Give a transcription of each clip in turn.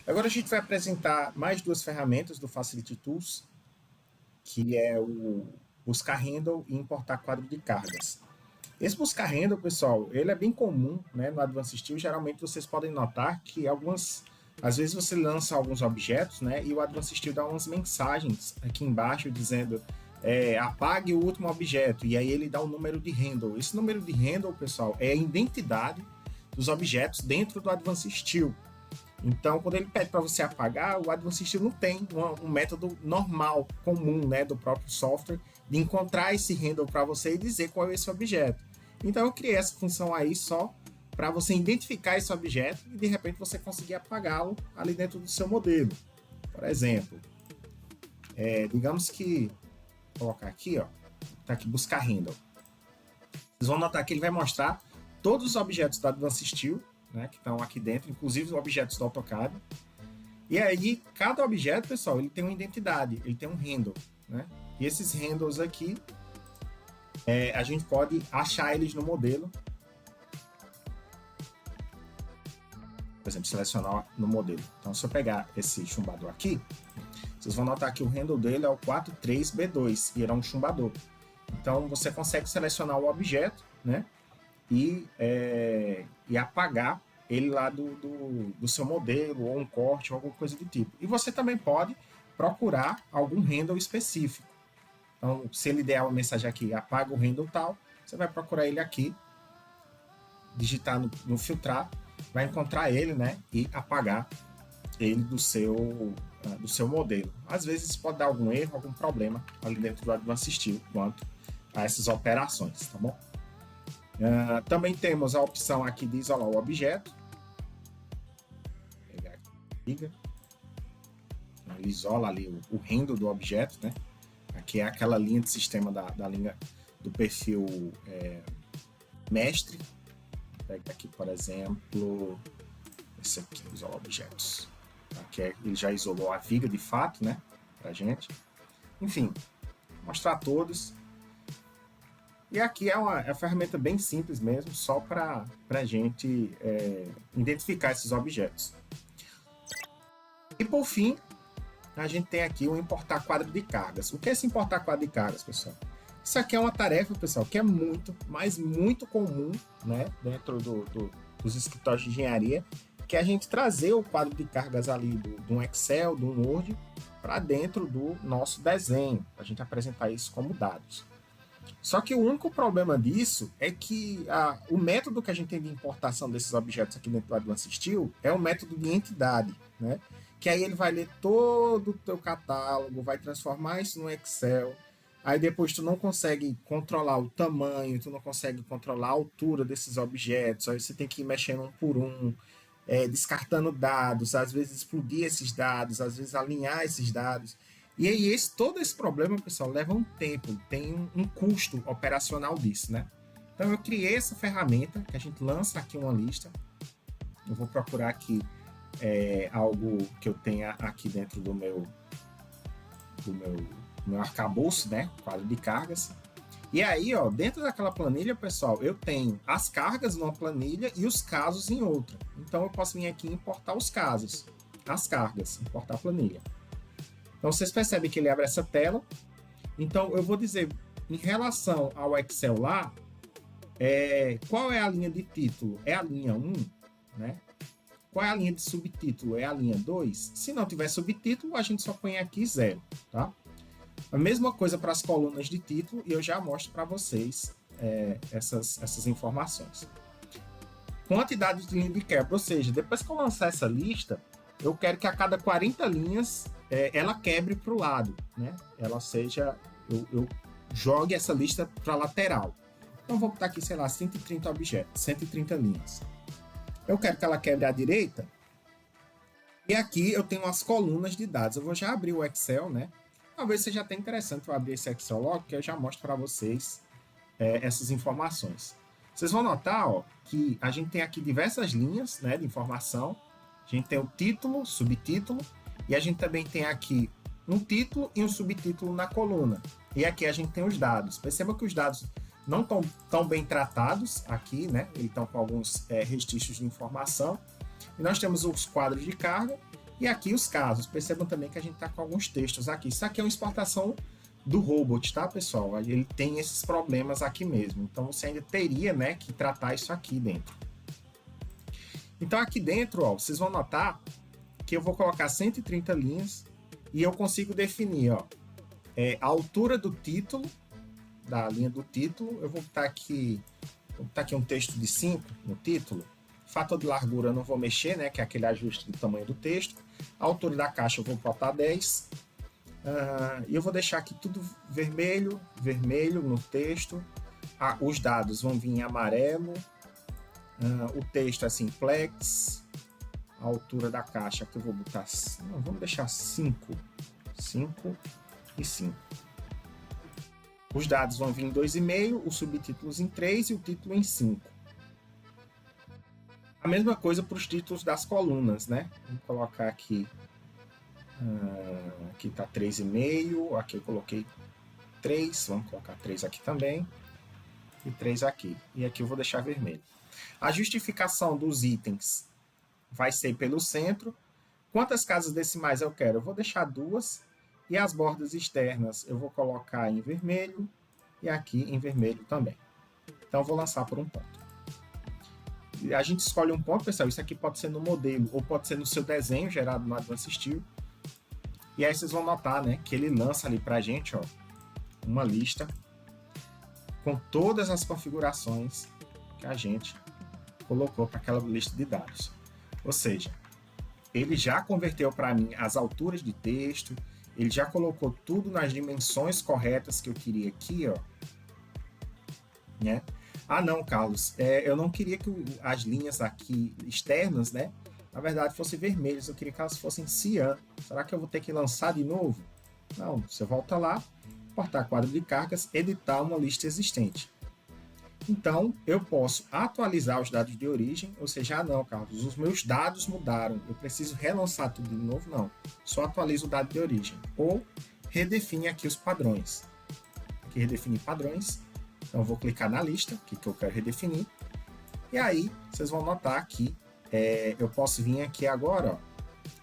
Agora a gente vai apresentar mais duas ferramentas do Facility Tools, que é o buscar handle e importar quadro de cargas. Esse buscar handle, pessoal, ele é bem comum, né, no Advanced Steel. Geralmente vocês podem notar que às vezes você lança alguns objetos, né, e o Advanced Steel dá umas mensagens aqui embaixo dizendo apague o último objeto, e aí ele dá o número de handle. Esse número de handle, pessoal, é a identidade dos objetos dentro do Advanced Steel. Então, quando ele pede para você apagar, o Advanced Steel não tem um método normal, comum, né, do próprio software, de encontrar esse handle para você e dizer qual é esse objeto. Então, eu criei essa função aí só para você identificar esse objeto e, de repente, você conseguir apagá-lo ali dentro do seu modelo. Por exemplo, digamos que, vou colocar aqui, ó, tá aqui, buscar handle. Vocês vão notar que ele vai mostrar todos os objetos da Advanced Steel, né, que estão aqui dentro, inclusive os objetos do AutoCAD. E aí, cada objeto, pessoal, ele tem uma identidade, ele tem um handle, né? E esses handles aqui, a gente pode achar eles no modelo. Por exemplo, selecionar no modelo. Então, se eu pegar esse chumbador aqui, vocês vão notar que o handle dele é o 43B2, e ele é um chumbador. Então, você consegue selecionar o objeto, né? E apagar ele lá do seu modelo, ou um corte, ou alguma coisa do tipo. E você também pode procurar algum handle específico. Então, se ele der uma mensagem aqui, apaga o handle tal, você vai procurar ele aqui, digitar no filtrar, vai encontrar ele, né, e apagar ele do seu modelo. Às vezes pode dar algum erro, algum problema ali dentro do Advanced Steel quanto a essas operações, tá bom? Também temos a opção aqui de isolar o objeto. Vou pegar aqui, ele isola ali o handle do objeto, né? Aqui é aquela linha de sistema da linha do perfil mestre. Pega aqui, por exemplo, esse aqui, isolar objetos. Aqui ele já isolou a viga de fato, né? Pra gente. Enfim, mostrar todos. E aqui é uma ferramenta bem simples mesmo, só para a gente identificar esses objetos. E por fim, a gente tem aqui o importar quadro de cargas. O que é esse importar quadro de cargas, pessoal? Isso aqui é uma tarefa, pessoal, que é muito, mas muito comum, né, dentro dos escritórios de engenharia, que é a gente trazer o quadro de cargas ali de um Excel, de um Word, para dentro do nosso desenho, para a gente apresentar isso como dados. Só que o único problema disso é que o método que a gente tem de importação desses objetos aqui dentro do Advanced Steel é o método de entidade, né? Que aí ele vai ler todo o teu catálogo, vai transformar isso no Excel, aí depois tu não consegue controlar o tamanho, tu não consegue controlar a altura desses objetos, aí você tem que ir mexendo um por um, descartando dados, às vezes explodir esses dados, às vezes alinhar esses dados. E aí todo esse problema, pessoal, leva um tempo, tem um custo operacional disso, né? Então eu criei essa ferramenta, que a gente lança aqui uma lista. Eu vou procurar aqui algo que eu tenha aqui dentro do meu arcabouço, né? Quadro de cargas. E aí, ó, dentro daquela planilha, pessoal, eu tenho as cargas numa planilha e os casos em outra. Então eu posso vir aqui e importar os casos, as cargas, importar a planilha. Então, vocês percebem que ele abre essa tela. Então, eu vou dizer, em relação ao Excel lá, qual é a linha de título? É a linha 1, né? Qual é a linha de subtítulo? É a linha 2. Se não tiver subtítulo, a gente só põe aqui 0, tá? A mesma coisa para as colunas de título, e eu já mostro para vocês essas informações. Quantidade de linha de quebra, ou seja, depois que eu lançar essa lista, eu quero que a cada 40 linhas ela quebre para o lado, né? Ela seja, eu jogue essa lista para a lateral. Então vou botar aqui, sei lá, 130 objetos, 130 linhas. Eu quero que ela quebre à direita. E aqui eu tenho as colunas de dados. Eu vou já abrir o Excel, né? Talvez seja até interessante eu abrir esse Excel logo, que eu já mostro para vocês essas informações. Vocês vão notar, ó, que a gente tem aqui diversas linhas, né, de informação. A gente tem o título, subtítulo, e a gente também tem aqui um título e um subtítulo na coluna. E aqui a gente tem os dados. Perceba que os dados não estão tão bem tratados aqui, né? Eles estão com alguns restícios de informação. E nós temos os quadros de carga E aqui os casos. Percebam também que a gente está com alguns textos aqui. Isso aqui é uma exportação do robot, tá, pessoal? Ele tem esses problemas aqui mesmo. Então, você ainda teria, né, que tratar isso aqui dentro. Então, aqui dentro, ó, vocês vão notar que eu vou colocar 130 linhas e eu consigo definir, ó, a altura do título, da linha do título. Eu vou botar aqui um texto de 5 no título. Fator de largura eu não vou mexer, né, que é aquele ajuste do tamanho do texto. A altura da caixa eu vou botar 10. E eu vou deixar aqui tudo vermelho no texto. Os dados vão vir em amarelo. O texto é simplex. A altura da caixa aqui eu vou botar... Não, vamos deixar 5. 5 e 5. Os dados vão vir em 2,5, os subtítulos em 3 e o título em 5. A mesma coisa para os títulos das colunas, né? Vamos colocar aqui... aqui está 3,5, aqui eu coloquei 3, vamos colocar 3 aqui também, e 3 aqui. E aqui eu vou deixar vermelho. A justificação dos itens vai ser pelo centro. Quantas casas decimais eu quero? Eu vou deixar 2. E as bordas externas eu vou colocar em vermelho e aqui em vermelho também. Então, eu vou lançar por um ponto. A gente escolhe um ponto, pessoal. Isso aqui pode ser no modelo ou pode ser no seu desenho gerado no Advanced Steel. E aí vocês vão notar, né, que ele lança ali para a gente, ó, uma lista com todas as configurações que a gente colocou para aquela lista de dados. Ou seja, ele já converteu para mim as alturas de texto, ele já colocou tudo nas dimensões corretas que eu queria aqui, ó. Né? Ah, não, Carlos, eu não queria que as linhas aqui externas, né, na verdade, fossem vermelhas, eu queria que elas fossem cian. Será que eu vou ter que lançar de novo? Não, você volta lá, importar quadro de cargas, editar uma lista existente. Então, eu posso atualizar os dados de origem, ou seja, não, Carlos, os meus dados mudaram, eu preciso relançar tudo de novo? Não, só atualizo o dado de origem. Ou redefine aqui os padrões. Aqui, redefinir padrões. Então, eu vou clicar na lista, que eu quero redefinir. E aí, vocês vão notar que eu posso vir aqui agora, ó,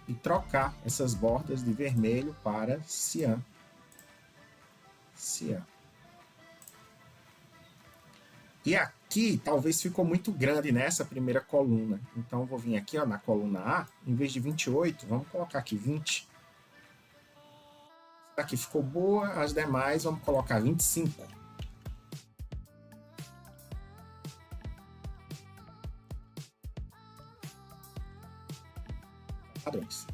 e trocar essas bordas de vermelho para cian. Cian. E aqui, talvez ficou muito grande nessa primeira coluna. Então, eu vou vir aqui, ó, na coluna A, em vez de 28, vamos colocar aqui 20. Essa aqui ficou boa, as demais vamos colocar 25. Padrões.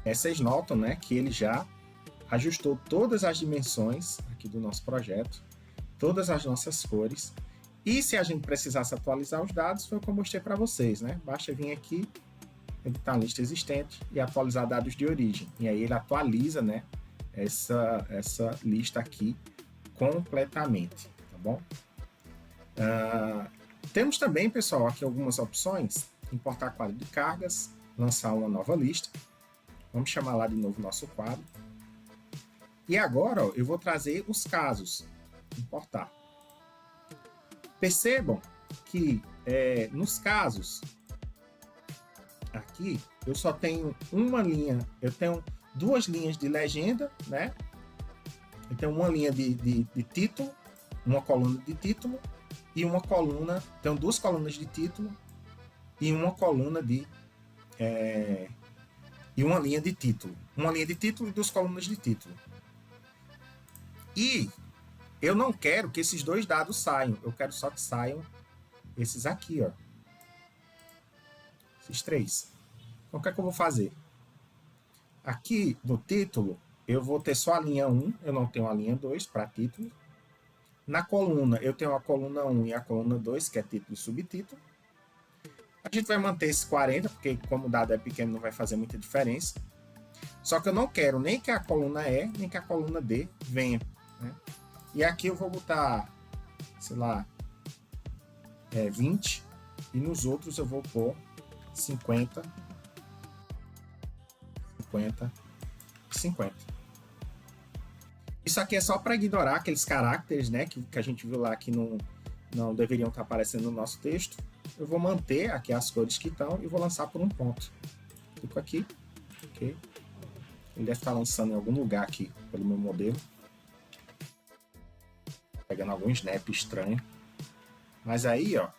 Vocês notam, né, que ele já ajustou todas as dimensões aqui do nosso projeto, todas as nossas cores. E se a gente precisasse atualizar os dados, foi o que eu mostrei para vocês, né? Basta vir aqui, editar a lista existente e atualizar dados de origem. E aí ele atualiza, né, essa lista aqui completamente, tá bom? Temos também, pessoal, aqui algumas opções. Importar quadro de cargas, lançar uma nova lista. Vamos chamar lá de novo nosso quadro. E agora, ó, eu vou trazer os casos. Importar. Percebam que nos casos aqui eu só tenho uma linha, eu tenho 2 linhas de legenda, né? Eu tenho uma linha de título, uma coluna de título e uma coluna, tenho 2 colunas de título e uma coluna de e uma linha de título, e 2 colunas de título. E eu não quero que esses 2 dados saiam, eu quero só que saiam esses aqui, ó. Esses 3. Então, o que é que eu vou fazer? Aqui no título, eu vou ter só a linha 1, eu não tenho a linha 2 para título. Na coluna, eu tenho a coluna 1 e a coluna 2, que é título e subtítulo. A gente vai manter esse 40, porque como o dado é pequeno, não vai fazer muita diferença. Só que eu não quero nem que a coluna E, nem que a coluna D venha, né? E aqui eu vou botar, sei lá, 20. E nos outros eu vou pôr 50, 50 e 50. Isso aqui é só para ignorar aqueles caracteres, né, que a gente viu lá que não deveriam estar aparecendo no nosso texto. Eu vou manter aqui as cores que estão e vou lançar por um ponto. Clico aqui, ok? Ele deve estar lançando em algum lugar aqui pelo meu modelo. Pegando algum snap estranho. Mas aí, ó,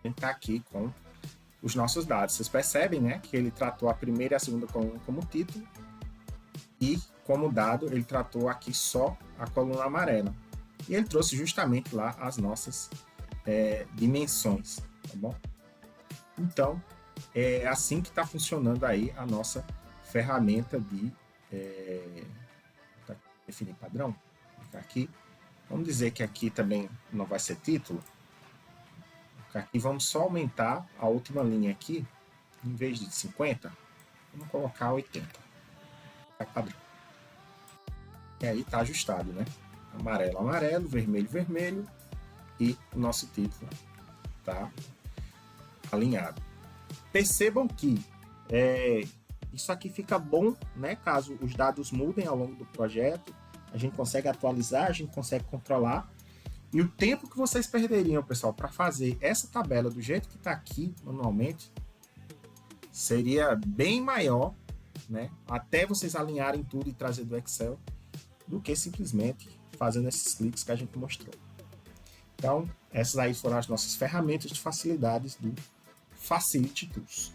a gente está aqui com os nossos dados. Vocês percebem, né, que ele tratou a primeira e a segunda coluna como título e como dado ele tratou aqui só a coluna amarela. E ele trouxe justamente lá as nossas dimensões, tá bom? Então, é assim que está funcionando aí a nossa ferramenta de definir padrão. Aqui, vamos dizer que aqui também não vai ser título. Aqui vamos só aumentar a última linha aqui, em vez de 50, vamos colocar 80. Tá padrão. E aí tá ajustado, né? Amarelo, amarelo, vermelho, vermelho e o nosso título tá alinhado. Percebam que isso aqui fica bom, né? Caso os dados mudem ao longo do projeto, a gente consegue atualizar, a gente consegue controlar. E o tempo que vocês perderiam, pessoal, para fazer essa tabela do jeito que está aqui manualmente, seria bem maior, né? Até vocês alinharem tudo e trazer do Excel, do que simplesmente fazendo esses cliques que a gente mostrou. Então, essas aí foram as nossas ferramentas de facilidades do Facility Tools.